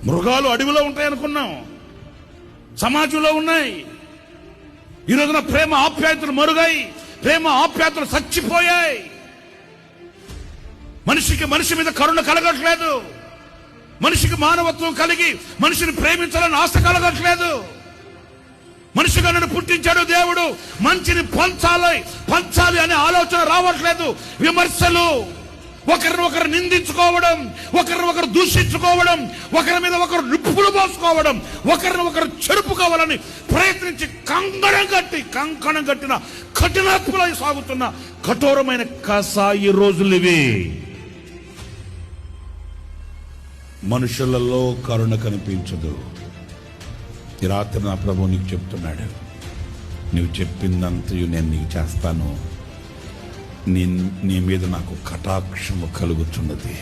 మృగాలు అడవిలో ఉంటాయి అనుకున్నాం, సమాజంలో ఉన్నాయి. ఈ రోజున ప్రేమ ఆప్యాయతలు మరుగాయి, ప్రేమ ఆప్యాయతలు చచ్చిపోయాయి. మనిషికి మనిషి మీద కరుణ కలగట్లేదు, మనిషికి మానవత్వం కలిగి మనిషిని ప్రేమించాలని ఆశ కలగట్లేదు. మనిషిగా నన్ను పుట్టించాడు దేవుడు, మంచిని పంచాలి అనే ఆలోచన రావట్లేదు. విమర్శలు, ఒకరినొకరు నిందించుకోవడం, ఒకరినొకరు దూషించుకోవడం, ఒకరి మీద ఒకరు నిప్పులు పోసుకోవడం, ఒకరినొకరు చెరుపుకోవాలని ప్రయత్నించి కంకణం కట్టిన కఠినాత్మలై సాగుతున్న కఠోరమైన కసాయి రోజులు ఇవి. మనుషులలో కరుణ కనిపించదు. ఈ రాత్రి నా ప్రభు నీకు చెప్తున్నాడు, నువ్వు చెప్పిందంతయు నేను నీకు చేస్తాను, నీ మీద నాకు కటాక్షము కలుగుతున్నది.